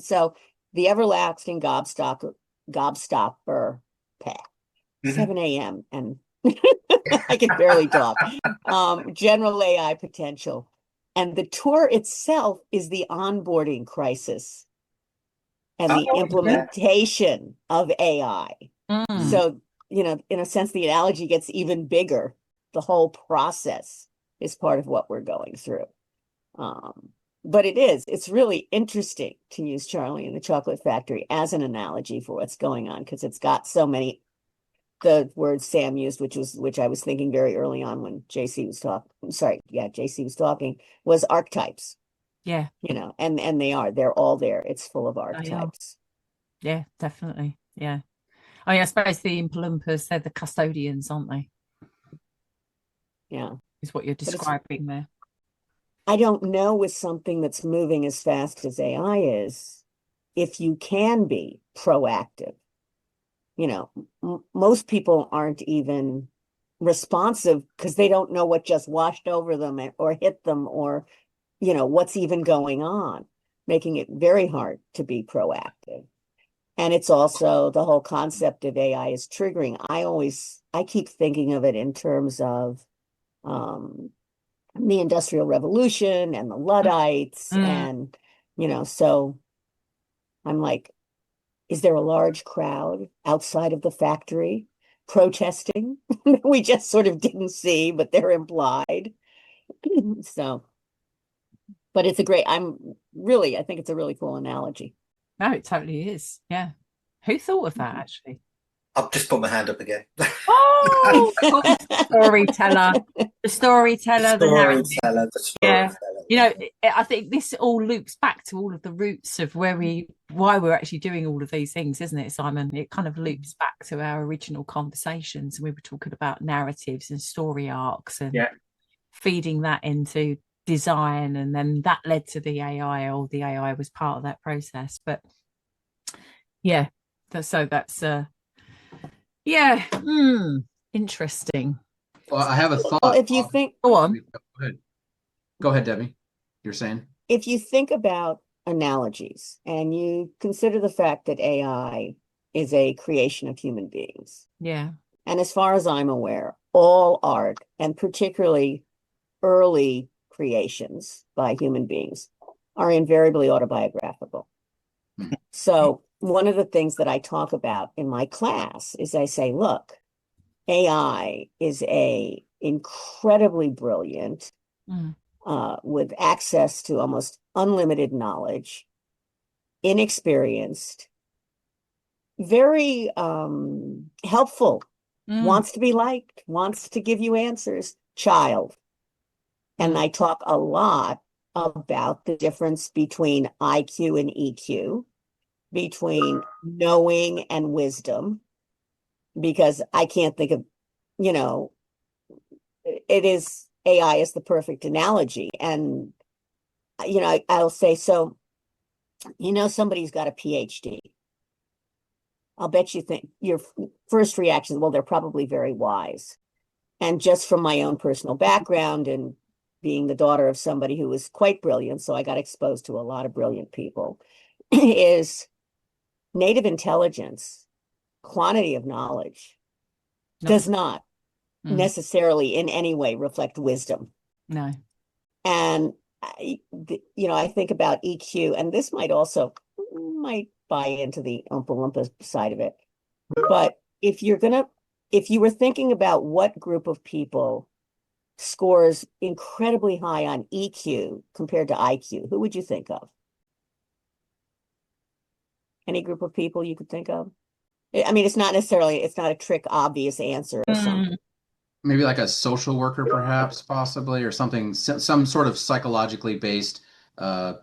So the everlasting gobstopper pack, 7 a.m. and I can barely talk. General AI potential. And the tour itself is the onboarding crisis and the Oh, yeah. implementation of AI. Mm. So, in a sense, the analogy gets even bigger. The whole process is part of what we're going through. But it's really interesting to use Charlie and the Chocolate Factory as an analogy for what's going on, because it's got so many, the word Sam used, which I was thinking very early on when JC was talking. JC was talking, was archetypes. Yeah. And they're all there. It's full of They are. archetypes. Yeah, definitely. Yeah. I mean, I suppose the Oompa they're the custodians, aren't they? Yeah. Is what you're describing there. I don't know, with something that's moving as fast as AI is, if you can be proactive. Most people aren't even responsive because they don't know what just washed over them or hit them, or, what's even going on, making it very hard to be proactive. And it's also the whole concept of AI is triggering. I keep thinking of it in terms of the Industrial Revolution and the Luddites. And, so I'm like, is there a large crowd outside of the factory protesting? We just sort of didn't see, but they're implied. So, but I think it's a really cool analogy. No, it totally is. Yeah. Who thought of that, actually? I've just put my hand up again. Oh, storyteller, the narrative. The storyteller. Yeah. I think this all loops back to all of the roots of why we're actually doing all of these things, isn't it, Simon? It kind of loops back to our original conversations, and we were talking about narratives and story arcs and feeding that into design, and then that led to the AI, or the AI was part of that process. But yeah, that's interesting. Well, I have a thought. Well, if you think, go on. Go ahead, Debbie. You're saying? If you think about analogies and you consider the fact that AI is a creation of human beings. Yeah. And as far as I'm aware, all art, and particularly early creations by human beings, are invariably autobiographical. So one of the things that I talk about in my class is I say, look, AI is a incredibly brilliant, with access to almost unlimited knowledge, inexperienced, very helpful, wants to be liked, wants to give you answers, child. And I talk a lot about the difference between IQ and EQ, between knowing and wisdom, because I can't think of, AI is the perfect analogy. And, I'll say, so, somebody's got a PhD. I'll bet you think your first reaction is, well, they're probably very wise. And just from my own personal background and being the daughter of somebody who was quite brilliant, so I got exposed to a lot of brilliant people, is native intelligence, quantity of knowledge, does not necessarily in any way reflect wisdom. No. And, I think about EQ, and this might buy into the Oompa Loompa side of it. But if you were thinking about what group of people scores incredibly high on EQ compared to IQ, who would you think of? Any group of people you could think of? I mean, it's not a trick, obvious answer or something. Maybe like a social worker, perhaps, possibly, or something, some sort of psychologically based,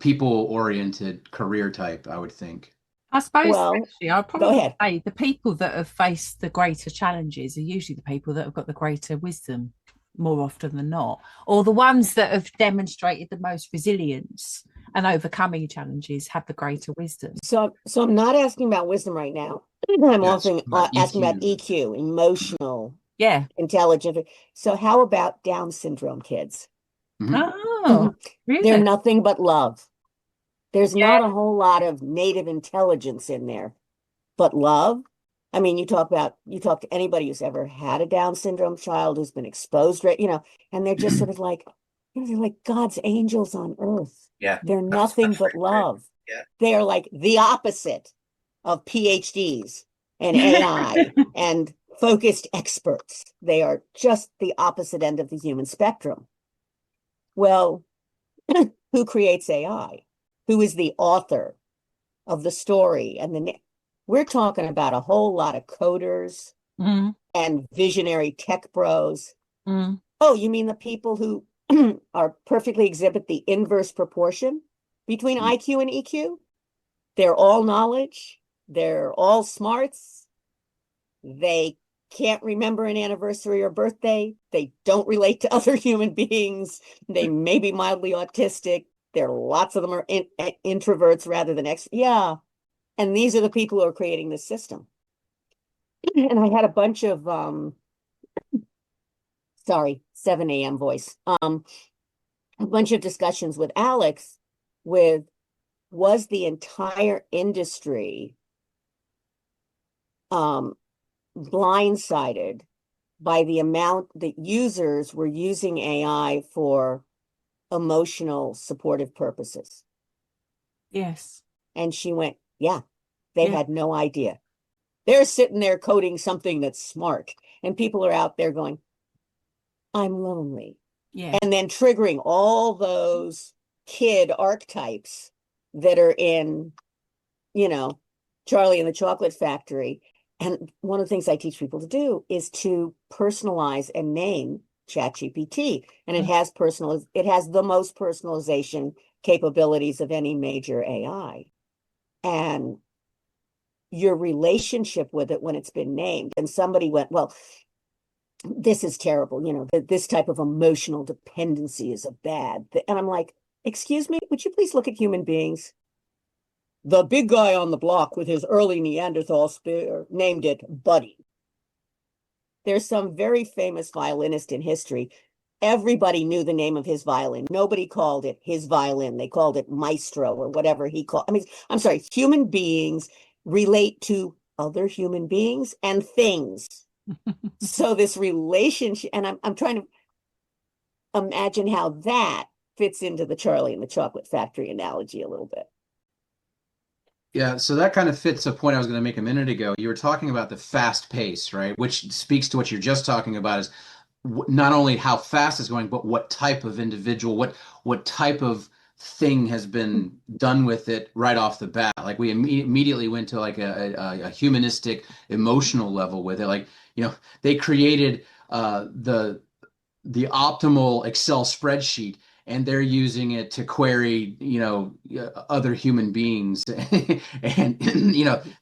people-oriented career type, I would think. I suppose, Well, actually, I'd probably say the people that have faced the greater challenges are usually the people that have got the greater wisdom, more often than not, or the ones that have demonstrated the most resilience and overcoming challenges have the greater wisdom. So I'm not asking about wisdom right now. I'm often asking about EQ, emotional, intelligent. So how about Down syndrome kids? Oh, really? They're nothing but love. There's not a whole lot of native intelligence in there, but love. I mean, you talk to anybody who's ever had a Down syndrome child who's been exposed, right? And they're just sort of like, they're like God's angels on earth. Yeah. They're nothing but love. Yeah. They are like the opposite of PhDs and AI and focused experts. They are just the opposite end of the human spectrum. Well, who creates AI? Who is the author of the story? And we're talking about a whole lot of coders and visionary tech bros. Oh, you mean the people who are perfectly exhibit the inverse proportion between IQ and EQ? They're all knowledge. They're all smarts. They can't remember an anniversary or birthday. They don't relate to other human beings. They may be mildly autistic. Lots of them are introverts rather than Yeah. And these are the people who are creating this system. And I had a bunch of, sorry, 7 a.m. voice, a bunch of discussions with Alex was the entire industry blindsided by the amount that users were using AI for emotional supportive purposes. Yes. And she went, yeah, they had no idea. They're sitting there coding something that's smart, and people are out there going, I'm lonely. Yeah. And then triggering all those kid archetypes that are in, Charlie and the Chocolate Factory. And one of the things I teach people to do is to personalize and name ChatGPT. And it has the most personalization capabilities of any major AI. And your relationship with it when it's been named. And somebody went, well, this is terrible. This type of emotional dependency is a bad thing. And I'm like, excuse me, would you please look at human beings? The big guy on the block with his early Neanderthal spear named it Buddy. There's some very famous violinist in history. Everybody knew the name of his violin. Nobody called it his violin. They called it Maestro or whatever he called. I mean, I'm sorry, human beings relate to other human beings and things. So this relationship, and I'm trying to imagine how that fits into the Charlie and the Chocolate Factory analogy a little bit. Yeah, so that kind of fits a point I was going to make a minute ago. You were talking about the fast pace, right? Which speaks to what you're just talking about is not only how fast it's going, but what type of individual, what type of thing has been done with it right off the bat. Like we immediately went to like a humanistic, emotional level with it. Like, they created the optimal Excel spreadsheet, and they're using it to query, other human beings, and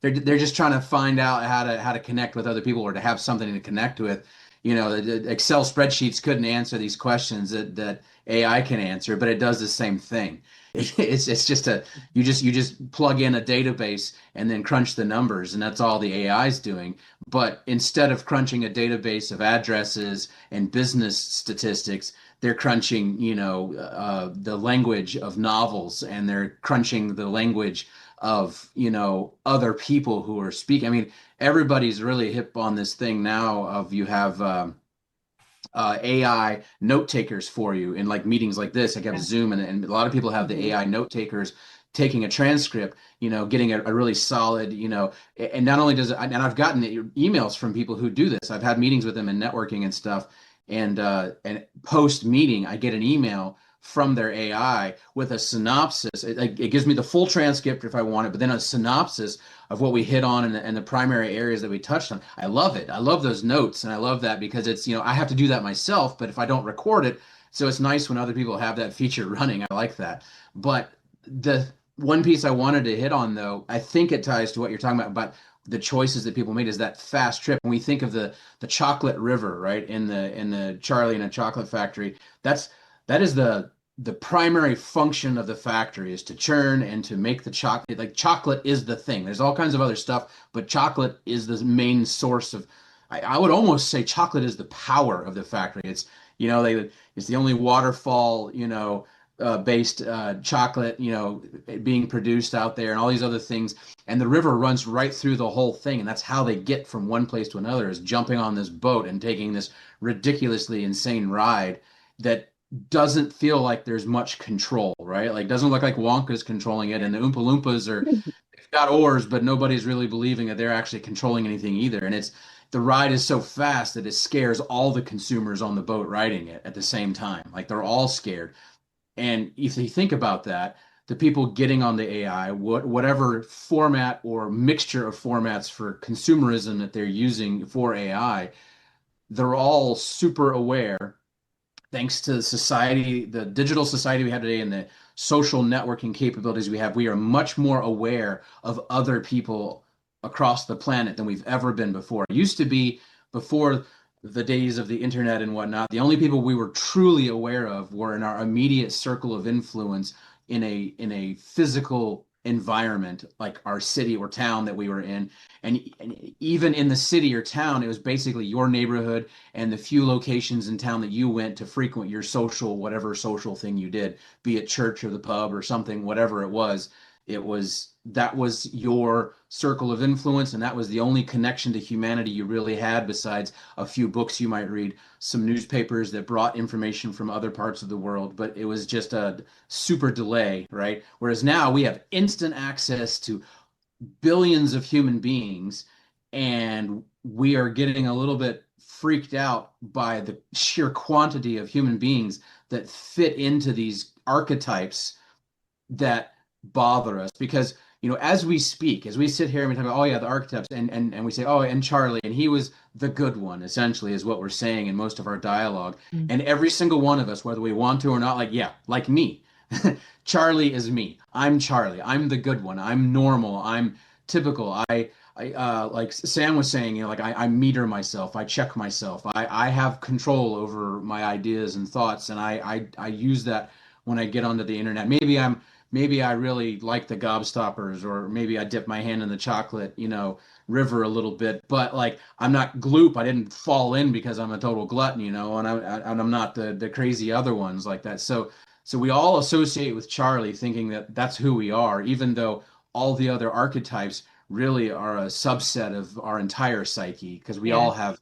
they're just trying to find out how to connect with other people or to have something to connect with. The Excel spreadsheets couldn't answer these questions that AI can answer, but it does the same thing. It's just you just plug in a database and then crunch the numbers, and that's all the AI is doing. But instead of crunching a database of addresses and business statistics, they're crunching, the language of novels, and they're crunching the language of, other people who are speaking. I mean, everybody's really hip on this thing now of you have AI note takers for you in like meetings like this. Like I have Zoom, and a lot of people have the AI note takers taking a transcript, getting a really solid, and not only does it, and I've gotten emails from people who do this. I've had meetings with them in networking and stuff, and post meeting, I get an email from their AI with a synopsis. It gives me the full transcript if I want it, but then a synopsis of what we hit on and the primary areas that we touched on. I love it. I love those notes, and I love that because it's, I have to do that myself, but if I don't record it, so it's nice when other people have that feature running. I like that. But the one piece I wanted to hit on, though, I think it ties to what you're talking about the choices that people made, is that fast trip. When we think of the chocolate river, right, in the Charlie and a Chocolate Factory, that is the primary function of the factory, is to churn and to make the chocolate. Like, chocolate is the thing. There's all kinds of other stuff, but chocolate is the main source of, I would almost say chocolate is the power of the factory. It's, it's the only waterfall, based chocolate, being produced out there and all these other things. And the river runs right through the whole thing. And that's how they get from one place to another, is jumping on this boat and taking this ridiculously insane ride that doesn't feel like there's much control, right? Like, doesn't look like Wonka's controlling it. And the Oompa Loompas they've got oars, but nobody's really believing that they're actually controlling anything either. And the ride is so fast that it scares all the consumers on the boat riding it at the same time. Like, they're all scared. And if you think about that, the people getting on the AI, whatever format or mixture of formats for consumerism that they're using for AI, they're all super aware, thanks to society, the digital society we have today, and the social networking capabilities we have. We are much more aware of other people across the planet than we've ever been before. It used to be, before the days of the internet and whatnot, the only people we were truly aware of were in our immediate circle of influence, in a physical environment like our city or town that we were in. And even in the city or town, it was basically your neighborhood and the few locations in town that you went to frequent your social, whatever social thing you did, be it church or the pub or something, whatever it was. That was your circle of influence, and that was the only connection to humanity you really had, besides a few books you might read, some newspapers that brought information from other parts of the world. But it was just a super delay, right? Whereas now we have instant access to billions of human beings, and we are getting a little bit freaked out by the sheer quantity of human beings that fit into these archetypes that bother us. Because, as we speak, as we sit here and we talk about, oh yeah, the archetypes, and we say, oh, and Charlie, and he was the good one, essentially, is what we're saying in most of our dialogue. And every single one of us, whether we want to or not, like, yeah, like me, Charlie is me. I'm Charlie. I'm the good one. I'm normal. I'm typical. Like Sam was saying, like, I meter myself. I check myself. I have control over my ideas and thoughts, and I use that when I get onto the internet. Maybe I really like the Gobstoppers, or maybe I dip my hand in the chocolate, river a little bit. But, like, I'm not gloop. I didn't fall in because I'm a total glutton, and I'm not the crazy other ones like that. So we all associate with Charlie, thinking that that's who we are, even though all the other archetypes really are a subset of our entire psyche, because we all have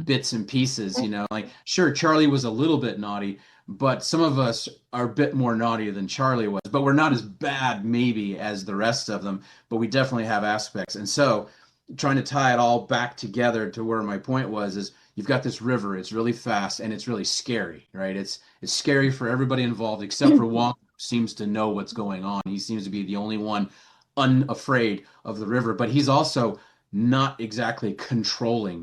bits and pieces, like, sure, Charlie was a little bit naughty, but some of us are a bit more naughty than Charlie was, but we're not as bad maybe as the rest of them, but we definitely have aspects. And so, trying to tie it all back together to where my point was, is you've got this river, it's really fast and it's really scary, right? It's scary for everybody involved except for Wong, who seems to know what's going on. He seems to be the only one unafraid of the river, but he's also not exactly controlling